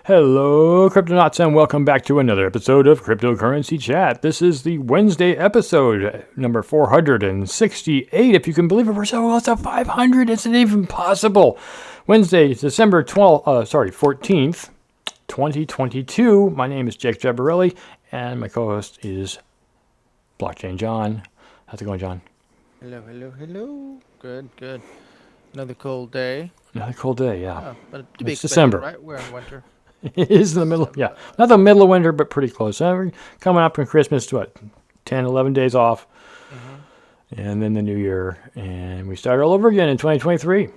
Hello, Cryptonauts, and welcome back to another episode of Cryptocurrency Chat. This is the Wednesday episode, number 468. If you can believe it, we're so close to 500. It's not even possible. Wednesday, December 14th, 2022. My name is Jake Jabarelli, and my co-host is Blockchain John. How's it going, John? Hello. Good. Another cold day. Another cold day, yeah. But to be It's expected, December. right? We're in winter. It is in the middle, yeah. December. Not the middle of winter, but pretty close. We're coming up on Christmas, what, 10, 11 days off, and then the new year, and we start all over again in 2023.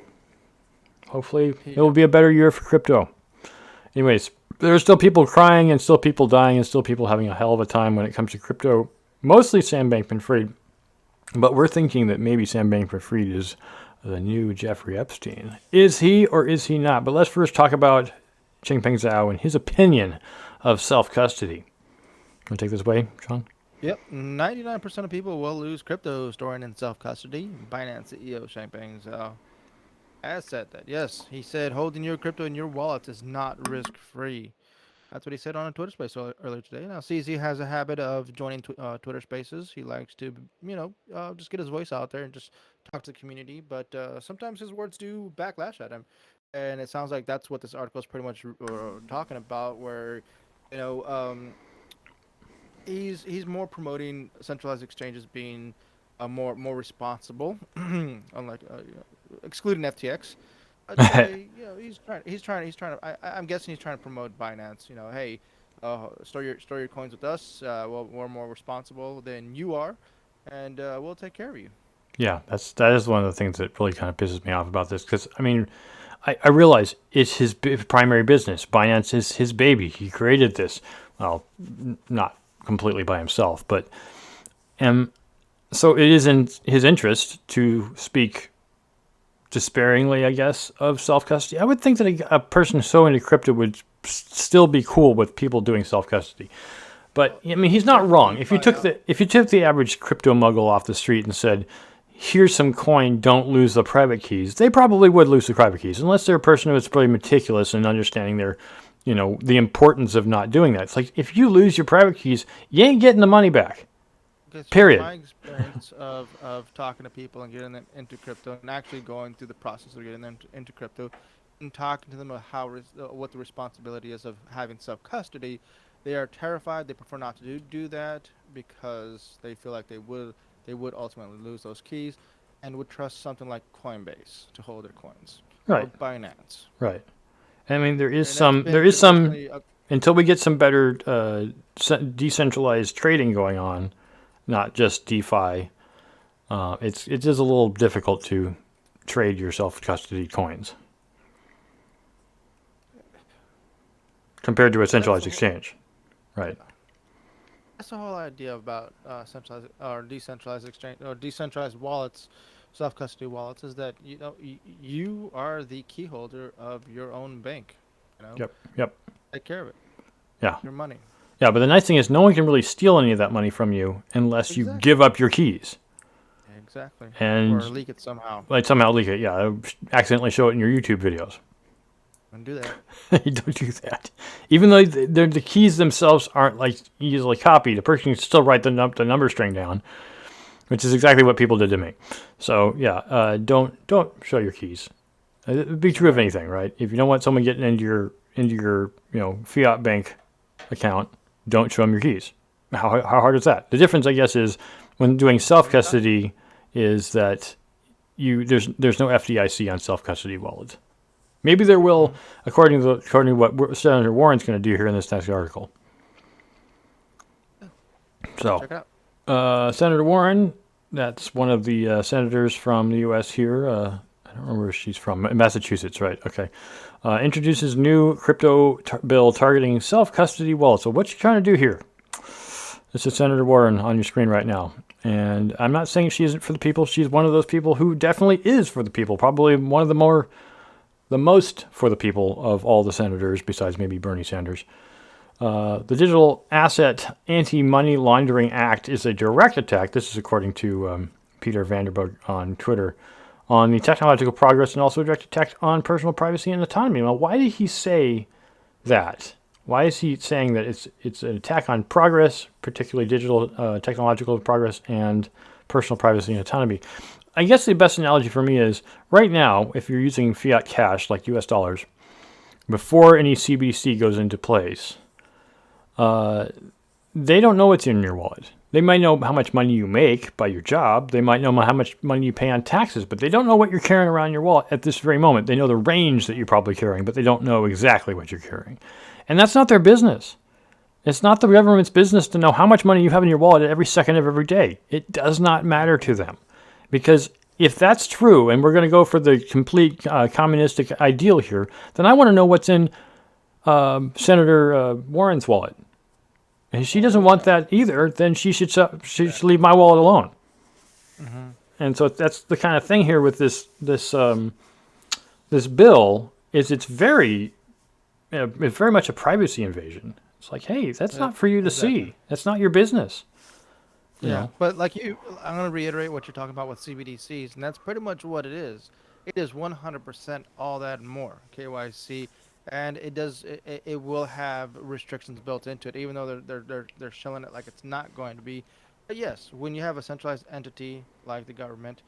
Hopefully, it will be a better year for crypto. Anyways, there are still people crying, and still people dying, and still people having a hell of a time when it comes to crypto. Mostly Sam Bankman-Fried, but we're thinking that maybe Sam Bankman-Fried is the new Jeffrey Epstein. Is he or is he not? But let's first talk about Changpeng Zhao and his opinion of self-custody. Want to take this away, Sean? Yep. 99% of people will lose crypto storing in self-custody. Binance CEO Changpeng Zhao has said that. Yes, he said holding your crypto in your wallet is not risk-free. That's what he said on a Twitter space earlier today. Now, CZ has a habit of joining Twitter spaces. He likes to, just get his voice out there and just talk to the community. But sometimes his words do backlash at him. And it sounds like that's what this article is pretty much talking about, where, you know, um, he's more promoting centralized exchanges being more responsible, unlike excluding FTX. He's trying to. I'm guessing he's trying to promote Binance. Hey, store your coins with us. Well, we're more responsible than you are, and we'll take care of you. Yeah, that is one of the things that really kind of pisses me off about this. Because, I mean, I realize it's his primary business. Binance is his baby. He created this. Well, not completely by himself, but so it is in his interest to speak despairingly, I guess, of self-custody. I would think that a person so into crypto would still be cool with people doing self-custody. But I mean, he's not wrong. If you took the average crypto muggle off the street and said, "Here's some coin, don't lose the private keys," they probably would lose the private keys, unless they're a person who is pretty meticulous in understanding the importance of not doing that. It's like, if you lose your private keys, you ain't getting the money back. Because from Period. my experience of talking to people and getting them into crypto and actually going through the process of getting them into crypto and talking to them about what the responsibility is of having self custody, they are terrified. They prefer not to do that because they feel like they would ultimately lose those keys and would trust something like Coinbase to hold their coins or Right. Binance. Right. I mean, there is And that's some, been universally until we get some better decentralized trading going on, not just DeFi. It is a little difficult to trade your self-custody coins compared to a that's centralized the whole exchange. Right. that's the whole idea about centralized or decentralized exchange or decentralized wallets, self custody wallets, is that you are the key holder of your own bank. You know, Yep. Yep. take care of it. Yeah. Your money. Yeah. But the nice thing is, no one can really steal any of that money from you unless you Exactly. give up your keys Exactly. Or and leak it somehow. like somehow leak it. Yeah. Accidentally show it in your YouTube videos. And do that. You don't do that. Even though the keys themselves aren't like easily copied, a person can still write the number string down, which is exactly what people did to me. So yeah, don't show your keys. It would be true of Right. anything, right? If you don't want someone getting into your fiat bank account, don't show them your keys. How hard is that? The difference, I guess, is when doing self Very tough. custody is that there's no FDIC on self custody wallets. Maybe there will, Mhm. according to what Senator Warren's going to do here in this next article. Yeah, So, check it out. Senator Warren, that's one of the senators from the U.S. here. I don't remember where she's from. Massachusetts, right? Okay. Introduces new crypto bill targeting self-custody wallets. So, what you trying to do here? This is Senator Warren on your screen right now. And I'm not saying she isn't for the people. She's one of those people who definitely is for the people. Probably one of the most for the people of all the senators, besides maybe Bernie Sanders. The Digital Asset Anti-Money Laundering Act is a direct attack. This is according to Peter Vanderberg on Twitter, on the technological progress and also a direct attack on personal privacy and autonomy. Well, why did he say that? Why is he saying that it's an attack on progress, particularly digital, technological progress, and personal privacy and autonomy? I guess the best analogy for me is right now, if you're using fiat cash like U.S. dollars, before any CBDC goes into place, they don't know what's in your wallet. They might know how much money you make by your job. They might know how much money you pay on taxes, but they don't know what you're carrying around in your wallet at this very moment. They know the range that you're probably carrying, but they don't know exactly what you're carrying. And that's not their business. It's not the government's business to know how much money you have in your wallet at every second of every day. It does not matter to them. Because if that's true, and we're going to go for the complete communistic ideal here, then I want to know what's in Senator Warren's wallet. And if she doesn't want that either, then she should leave my wallet alone. Mm-hmm. And so that's the kind of thing here with this bill is it's very much a privacy invasion. It's like, hey, that's not for you to see. That's not your business. You know? But I'm going to reiterate what you're talking about with CBDCs, and that's pretty much what it is. It is 100% all that and more KYC, and it will have restrictions built into it, even though they're showing it like it's not going to be. But yes, when you have a centralized entity like the government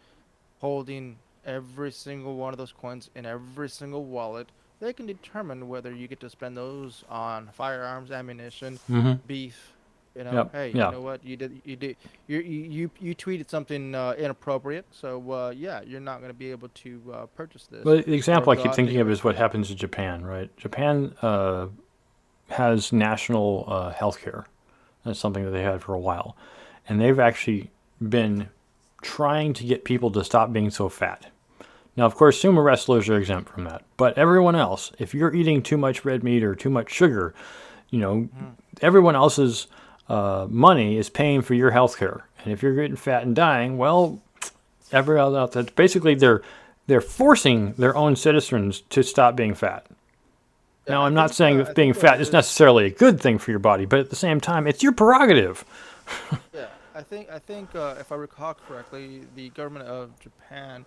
holding every single one of those coins in every single wallet, they can determine whether you get to spend those on firearms, ammunition, beef. Hey, you know what? You tweeted something inappropriate, so you're not going to be able to purchase this. Well, the example I keep thinking of is what happens in Japan, right? Japan has national health care. That's something that they had for a while. And they've actually been trying to get people to stop being so fat. Now, of course, sumo wrestlers are exempt from that. But everyone else, if you're eating too much red meat or too much sugar, everyone else's money is paying for your health care. And if you're getting fat and dying, well, everyone else, basically they're forcing their own citizens to stop being fat. Now, I'm not saying that being fat is necessarily a good thing for your body, but at the same time, it's your prerogative. Yeah, I think if I recall correctly, the government of Japan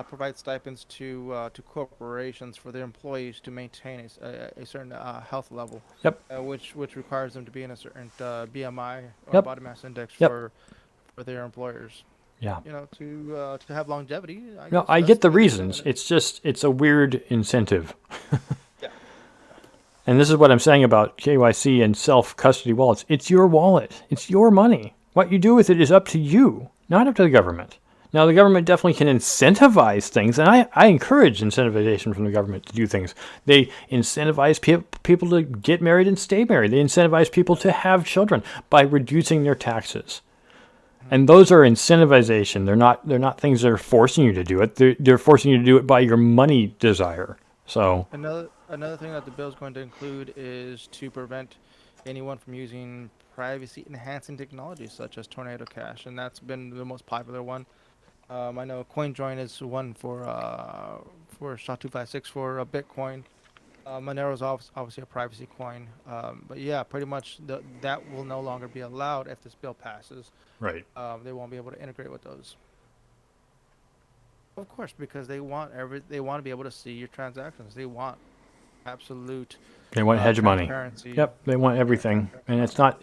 provides stipends to corporations for their employees to maintain a certain health level. Yep. Which requires them to be in a certain BMI or body mass index for their employers. Yeah. To have longevity. I get the reasons. It's a weird incentive. Yeah. And this is what I'm saying about KYC and self-custody wallets. It's your wallet. It's your money. What you do with it is up to you, not up to the government. Now, the government definitely can incentivize things, and I encourage incentivization from the government to do things. They incentivize people to get married and stay married. They incentivize people to have children by reducing their taxes. And those are incentivization. They're not things that are forcing you to do it. They're forcing you to do it by your money desire. So another thing that the bill is going to include is to prevent anyone from using privacy-enhancing technologies such as Tornado Cash, and that's been the most popular one. I know CoinJoin is one for SHA-256 for Bitcoin. Monero is obviously a privacy coin, but yeah, pretty much that will no longer be allowed if this bill passes. Right. They won't be able to integrate with those. Of course, because they want to be able to see your transactions. They want absolute. They want hegemony. Yep, they want everything, and it's not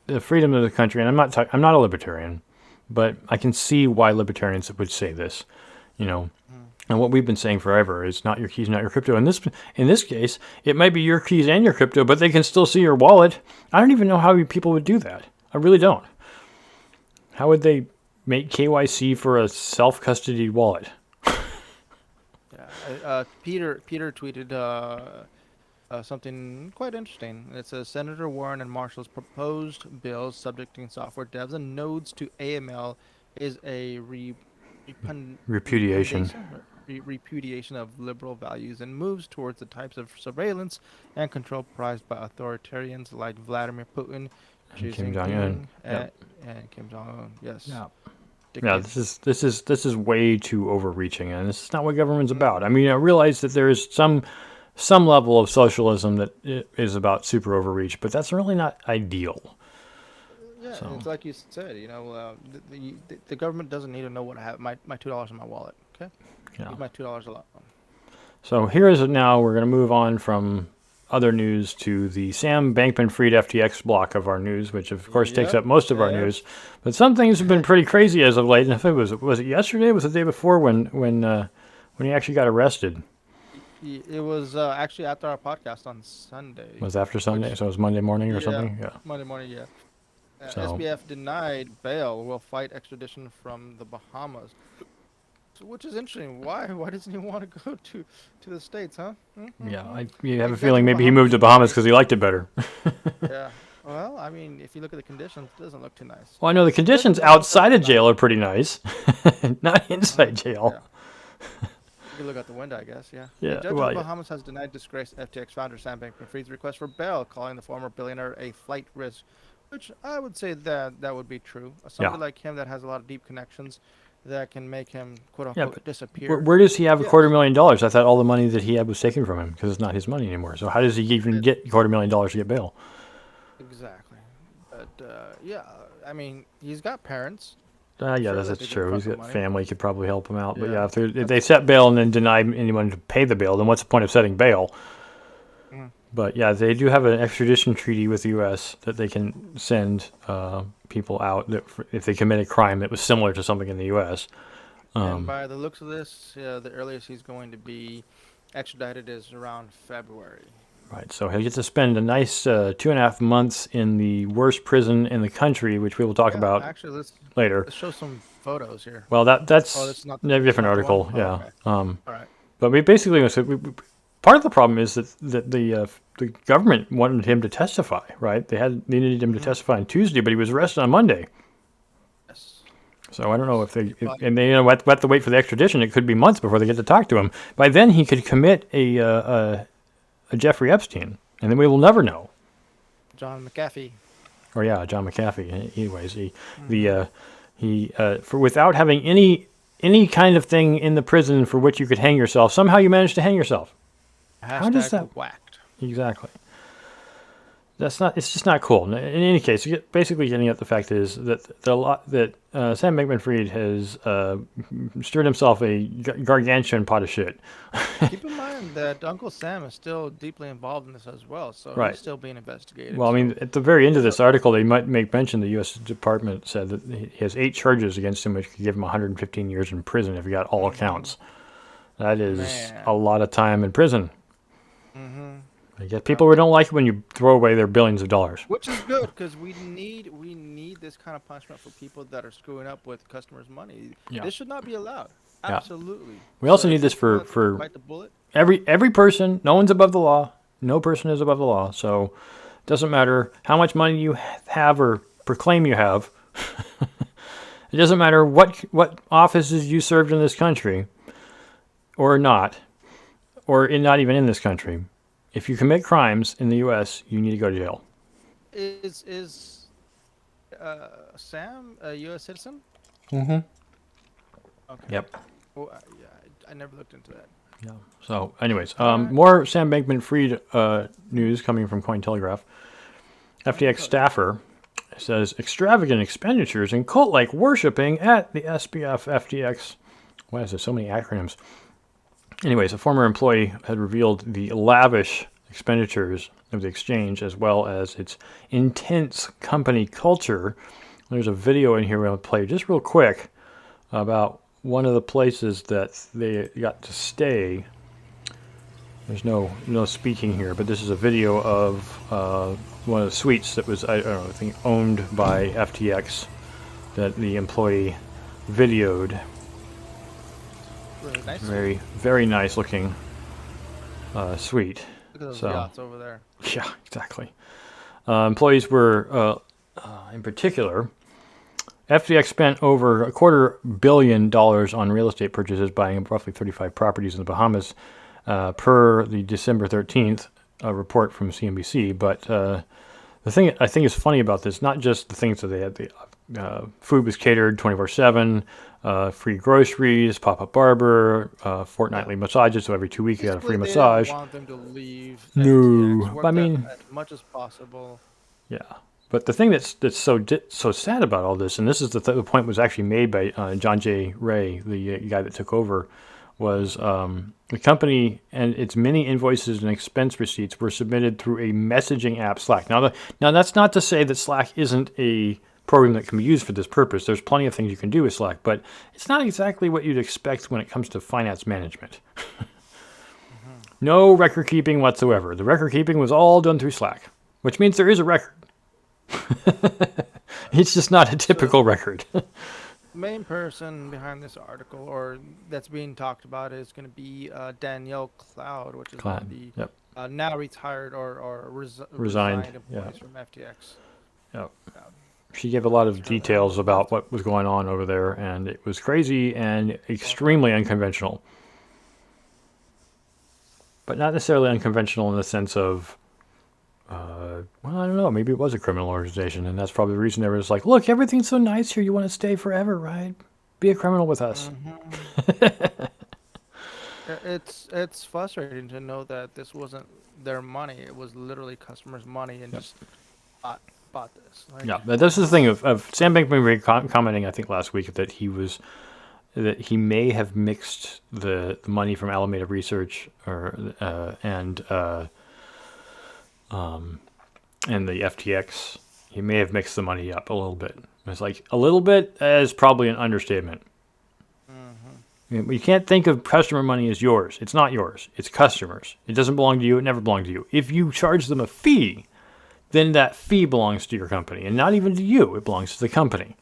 the freedom of the country. And I'm not a libertarian, but I can see why libertarians would say this, And what we've been saying forever is not your keys, not your crypto. In this case, it might be your keys and your crypto, but they can still see your wallet. I don't even know how people would do that. I really don't. How would they make KYC for a self-custody wallet? Yeah, Peter tweeted something quite interesting. It says Senator Warren and Marshall's proposed bills subjecting software devs and nodes to AML is a repudiation of liberal values and moves towards the types of surveillance and control prized by authoritarians like Vladimir Putin, and Kim Jong-un, and Kim Jong-un. Yes. Yeah. Yeah, this is way too overreaching, and this is not what government's about. I mean, I realize that there is some level of socialism that is about super overreach, but that's really not ideal. Yeah, so. It's like you said, the government doesn't need to know what I have my $2 in my wallet. Okay, yeah. Leave my $2 alone. So here is it now. We're going to move on from other news to the Sam Bankman-Fried FTX block of our news, which of course takes up most of our news. But some things have been pretty crazy as of late. And I think was it yesterday? Was it the day before when he actually got arrested? It was actually after our podcast on Sunday. Was after Sunday, so it was Monday morning or something. Yeah. Monday morning. Yeah. So SBF denied bail. Will fight extradition from the Bahamas. Which is interesting. Why? Why doesn't he want to go to the States, huh? yeah, you have a feeling maybe he moved to Bahamas because he liked it better. Yeah. Well, I mean, if you look at the conditions, it doesn't look too nice. Well, I know the conditions outside of jail are pretty nice, not inside jail. Yeah. You can look out the window, I guess. Yeah. Yeah. The judge Well, of the Bahamas has denied disgraced FTX founder Sam Bankman-Fried's request for bail, calling the former billionaire a flight risk, which I would say that would be true. Somebody like him that has a lot of deep connections that can make him quote unquote disappear. Where does he have $250,000? I thought all the money that he had was taken from him because it's not his money anymore. So how does he even get $250,000 to get bail? Exactly. But yeah, I mean, he's got parents. Yeah, that's true. He's got family could probably help him out. But yeah, if they set bail and then deny anyone to pay the bail, then what's the point of setting bail? But yeah, they do have an extradition treaty with the U.S. that they can send people out that if they commit a crime that was similar to something in the U.S. And by the looks of this, the earliest he's going to be extradited is around February. Right, so he'll get to spend a nice 2.5 months in the worst prison in the country, which we will talk about later. Let's show some photos here. Well, that's a different article. Yeah. Okay. All right. But we basically part of the problem is that the government wanted him to testify. Right? They needed him to testify on Tuesday, but he was arrested on Monday. Yes. So I don't know if they have to wait for the extradition. It could be months before they get to talk to him. By then, he could commit a Jeffrey Epstein, and then we will never know. John McAfee. Or yeah, John McAfee. Anyways, for without having any kind of thing in the prison for which you could hang yourself, somehow you managed to hang yourself. How does that whacked? Exactly. It's just not cool. In any case, basically getting at the fact is that Sam Bankman-Fried has stirred himself a gargantuan pot of shit. Keep in mind that Uncle Sam is still deeply involved in this as well, so he's still being investigated. Well, I mean, at the very end of this article, they might make mention the U.S. Department said that he has 8 charges against him, which could give him 115 years in prison if he got all accounts. That is a lot of time in prison. I guess people don't like it when you throw away their billions of dollars. Which is good because we need this kind of punishment for people that are screwing up with customers' money. Yeah. This should not be allowed. Absolutely. We also need this for bite the bullet. Every person. No one's above the law. No person is above the law. So it doesn't matter how much money you have or proclaim you have. It doesn't matter what offices you served in this country or not, or not even in this country. If you commit crimes in the U.S., you need to go to jail. Is Sam a U.S. citizen? Mm-hmm. Okay. Yep. Well, I never looked into that. Yeah. So, anyways, more Sam Bankman-Fried news coming from Cointelegraph. FTX staffer says extravagant expenditures and cult-like worshipping at the SBF FTX. Why is there so many acronyms? Anyways, a former employee had revealed the lavish expenditures of the exchange as well as its intense company culture. There's a video in here we're going to play just real quick about one of the places that they got to stay. There's no speaking here, but this is a video of one of the suites that was, I think owned by FTX that the employee videoed. Really nice. Very, very nice looking suite. Look at those yachts over there. Yeah, exactly. Employees were, in particular, FTX spent over $250 million on real estate purchases, buying roughly 35 properties in the Bahamas, per the December 13th report from CNBC. But the thing I think is funny about this, not just the things that they had, the food was catered 24/7, free groceries, pop-up barber, fortnightly massages, so every 2 weeks you got a free massage. They want them to leave. No, I mean, as much as possible. Yeah, but the thing that's so sad about all this, and this is the point was actually made by John J. Ray, the guy that took over, was the company and its many invoices and expense receipts were submitted through a messaging app, Slack. Now, that's not to say that Slack isn't a program that can be used for this purpose. There's plenty of things you can do with Slack, but it's not exactly what you'd expect when it comes to finance management. No record keeping whatsoever. The record keeping was all done through Slack, which means there is a record. It's just not a typical record. Main person behind this article, or that's being talked about, is going to be Danielle Cloud, which is one of the Yep. now retired or Resigned. resigned employees Yeah. from FTX. Yep. Uh, She gave a lot of details about what was going on over there, and it was crazy and extremely unconventional. But not necessarily unconventional in the sense of, well, I don't know, maybe it was a criminal organization, and that's probably the reason they were just like, look, everything's so nice here, you want to stay forever, right? Be a criminal with us. It's frustrating to know that this wasn't their money; it was literally customers' money, and Yep. just bought this. Like, Yeah, but this is the thing of Sam Bankman commenting, I think last week, that he may have mixed the money from Alameda Research and the FTX. He may have mixed the money up a little bit. It's like a little bit is probably an understatement. You can't think of customer money as yours. It's not yours. It's customers. It doesn't belong to you. It never belonged to you. If you charge them a fee, then that fee belongs to your company, and not even to you. It belongs to the company.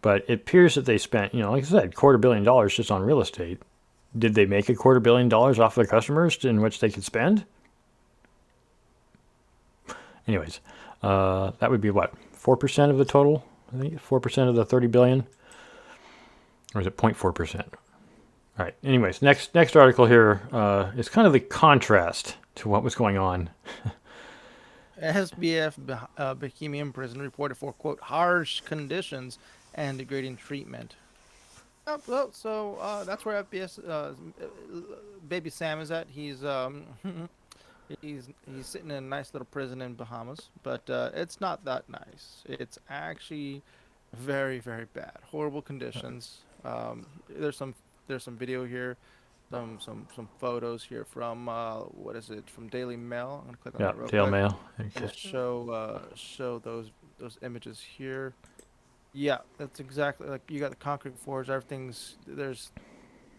But it appears that they spent, like I said, $250 million just on real estate. Did they make $250 million off their customers in which they could spend? Anyways, that would be what, 4% of the total? I think 4% of the 30 billion, or is it 0.4%? All right. Anyways, next article here is kind of the contrast to what was going on. SBF Bohemian prison reported for, quote, harsh conditions and degrading treatment. So that's where FBS baby Sam is at. He's he's sitting in a nice little prison in Bahamas, but it's not that nice. It's actually very, very bad. Horrible conditions. There's some video here, some photos here from what is it, from Daily Mail. I'm gonna click on that real Daily quick. Mail. And show those images here. Yeah, that's exactly, like, you got the concrete floors. There's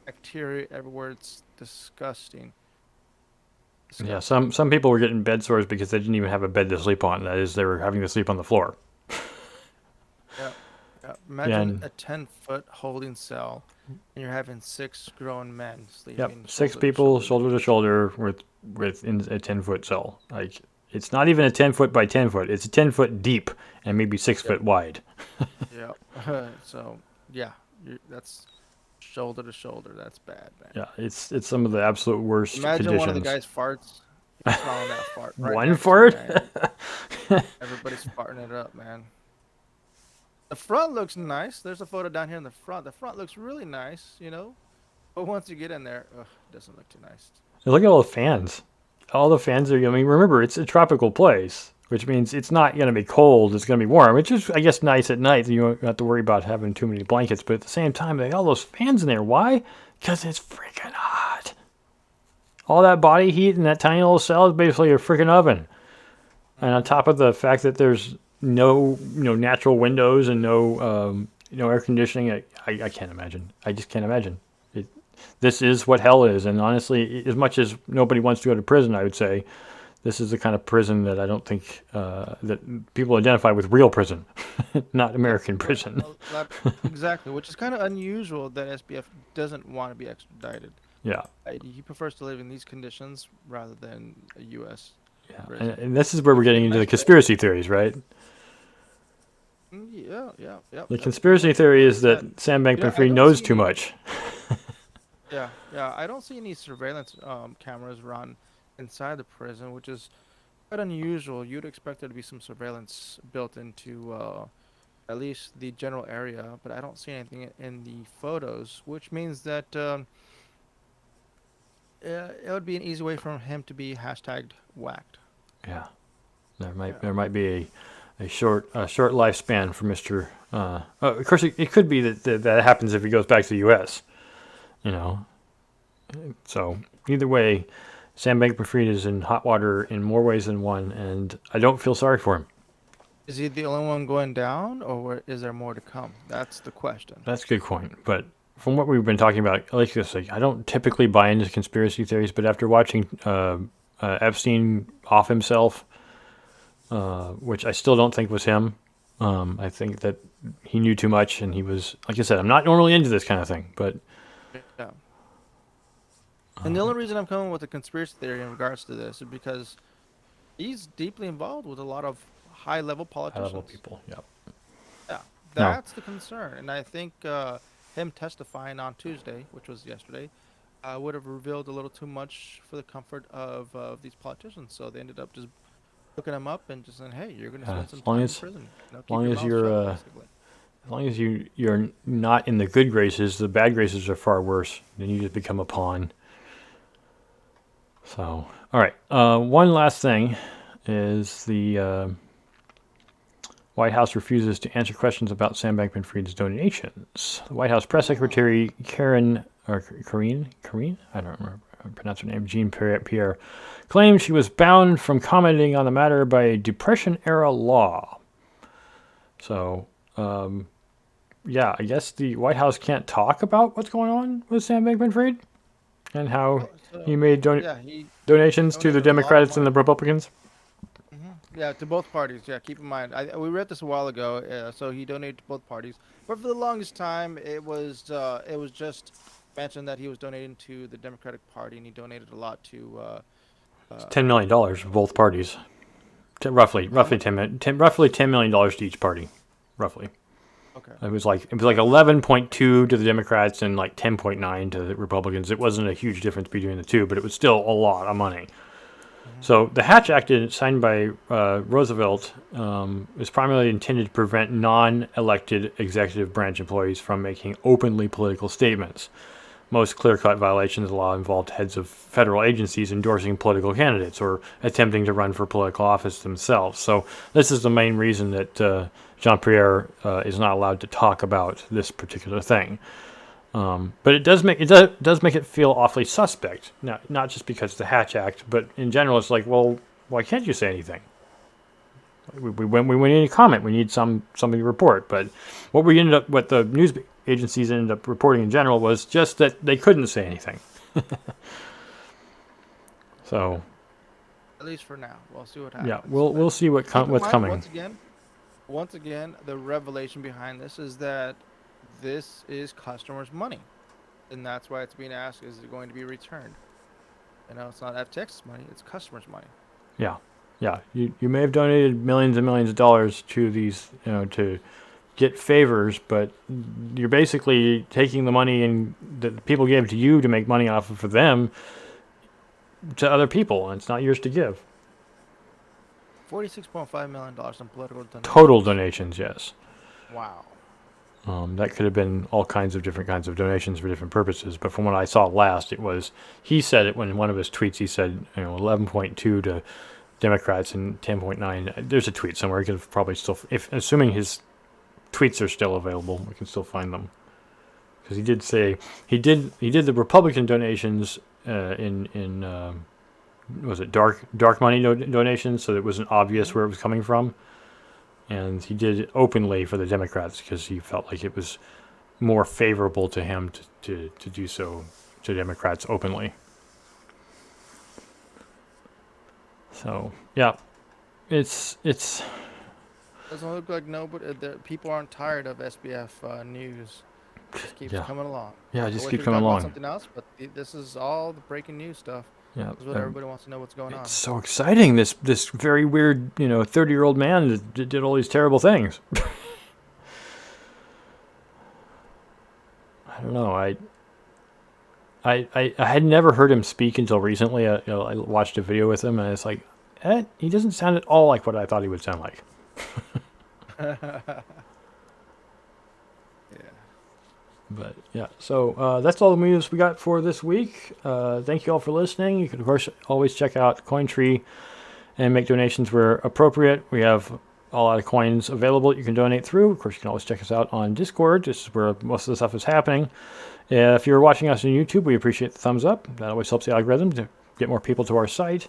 bacteria everywhere. It's disgusting. Yeah, some people were getting bed sores because they didn't even have a bed to sleep on. That is, they were having to sleep on the floor. Yeah. Imagine a 10-foot holding cell, and you're having 6 grown men sleeping. Yep, 6 people shoulder to shoulder with in a 10-foot cell. Like, it's not even a 10-foot by 10-foot. It's a 10-foot deep and maybe 6-foot wide. Yeah. So yeah, that's shoulder to shoulder. That's bad, man. Yeah, it's some of the absolute worst Imagine conditions. one of the guys farts. You're smelling that fart. Right One next to fart? you, man. Everybody's farting it up, man. The front looks nice. There's a photo down here in the front. The front looks really nice, But once you get in there, it doesn't look too nice. And look at all the fans. All the fans are, remember, it's a tropical place, which means it's not going to be cold. It's going to be warm, which is, I guess, nice at night. You don't have to worry about having too many blankets. But at the same time, they got all those fans in there. Why? Because it's freaking hot. All that body heat in that tiny little cell is basically a freaking oven. And on top of the fact that there's no natural windows and no air conditioning, I can't imagine. I just can't imagine. This is what hell is. And honestly, as much as nobody wants to go to prison, I would say this is the kind of prison that I don't think that people identify with real prison, not American prison. Exactly, which is kind of unusual that SBF doesn't want to be extradited. Yeah. He prefers to live in these conditions rather than a U.S. Yeah, and this is where we're getting into the conspiracy theories, right? Yeah. The conspiracy theory is that Sam Bankman-Fried knows too much. Yeah. I don't see any surveillance cameras run inside the prison, which is quite unusual. You'd expect there to be some surveillance built into at least the general area, but I don't see anything in the photos, which means that it would be an easy way for him to be hashtagged whacked. Yeah, there might be a short lifespan for Mr. Of course, it could be that happens if he goes back to the U.S. So either way, Sam Bankman-Fried is in hot water in more ways than one, and I don't feel sorry for him. Is he the only one going down, or is there more to come? That's the question. That's a good point. But from what we've been talking about, like I say, I don't typically buy into conspiracy theories, but after watching Epstein off himself, which I still don't think was him, I think that he knew too much, and he was, like I said, I'm not normally into this kind of thing, but Yeah. And the only reason I'm coming with a conspiracy theory in regards to this is because he's deeply involved with a lot of high-level high-level politicians. people, yeah. Yeah, No, that's the concern, and I think him testifying on Tuesday, which was yesterday, would have revealed a little too much for the comfort of these politicians. So they ended up just hooking him up and just saying, "Hey, you're going to spend some as long time in as prison. Keep long your as mouth you're shut, basically." as long as you're not in the good graces, the bad graces are far worse. Then you just become a pawn. So, all right. One last thing is the White House refuses to answer questions about Sam Bankman-Fried's donations. The White House press secretary Karine, I don't remember how to pronounce her name, Jean-Pierre, claimed she was bound from commenting on the matter by a Depression-era law. So, yeah, I guess the White House can't talk about what's going on with Sam Bankman-Fried and how Well, he so made yeah, he donations to the donated a lot of Democrats and money. the Republicans. Yeah, to both parties. Yeah, keep in mind, we read this a while ago. So he donated to both parties, but for the longest time, it was just mentioned that he was donating to the Democratic Party, and he donated a lot to It's uh, $10 million for both parties. Roughly, how much? roughly $10 million to each party, roughly. Okay. It was like 11.2 to the Democrats and like 10.9 to the Republicans. It wasn't a huge difference between the two, but it was still a lot of money. Hmm. So the Hatch Act, signed by Roosevelt, is primarily intended to prevent non-elected executive branch employees from making openly political statements. Most clear-cut violations of the law involved heads of federal agencies endorsing political candidates or attempting to run for political office themselves. So this is the main reason that Jean-Pierre is not allowed to talk about this particular thing. But it does make it feel awfully suspect. Not just because it's the Hatch Act, but in general, it's like, well, why can't you say anything? We need a comment. We need somebody to report. But what the news agencies ended up reporting in general was just that they couldn't say anything. So At least for now, we'll see what yeah, happens. we'll But see keep in what's mind, coming. once again, the revelation behind this is that this is customers' money, and that's why it's being asked: is it going to be returned? It's not FTX's money; it's customers' money. Yeah, yeah. You may have donated millions and millions of dollars to these, to get favors, but you're basically taking the money and that people gave to you to make money off of for them to other people, and it's not yours to give. $46.5 million in political Total donations. donations, yes. Wow. That could have been all kinds of different kinds of donations for different purposes, but from what I saw last, he said it when in one of his tweets. He said 11.2 to Democrats and 10.9. There's a tweet somewhere. He could have probably still, if assuming his tweets are still available, we can still find them. Because he did say he did the Republican donations in was it dark money donations, so it wasn't obvious Hmm. where it was coming from, and he did it openly for the Democrats because he felt like it was more favorable to him to do so to Democrats openly. So yeah, it's Doesn't look like nobody. The people aren't tired of SBF news. Just keeps yeah, coming along. yeah, I just wish keep we could coming talk about along. something else, but this is all the breaking news stuff. Yeah, This is what everybody wants to know what's going it's on. so exciting. This very weird 30-year-old man that did all these terrible things. I don't know. I had never heard him speak until recently. I watched a video with him, and it's like, he doesn't sound at all like what I thought he would sound like. Yeah. But yeah, so that's all the news we got for this week. Thank you all for listening. You can, of course, always check out CoinTree and make donations where appropriate. We have a lot of coins available you can donate through. Of course, you can always check us out on Discord. This is where most of the stuff is happening. If you're watching us on YouTube, we appreciate the thumbs up. That always helps the algorithm to get more people to our site.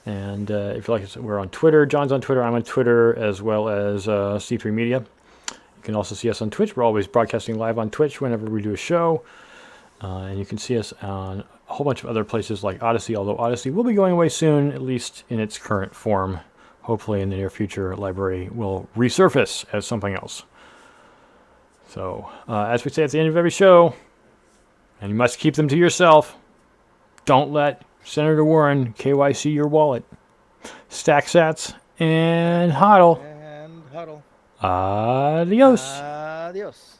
And if you like us, we're on Twitter. John's on Twitter. I'm on Twitter, as well as C3 Media. You can also see us on Twitch. We're always broadcasting live on Twitch whenever we do a show. And you can see us on a whole bunch of other places like Odyssey, although Odyssey will be going away soon, at least in its current form. Hopefully in the near future, Library will resurface as something else. So, as we say at the end of every show, and you must keep them to yourself, don't let Senator Warren KYC your wallet. Stack sats and hodl. And huddle. Adios. Adios.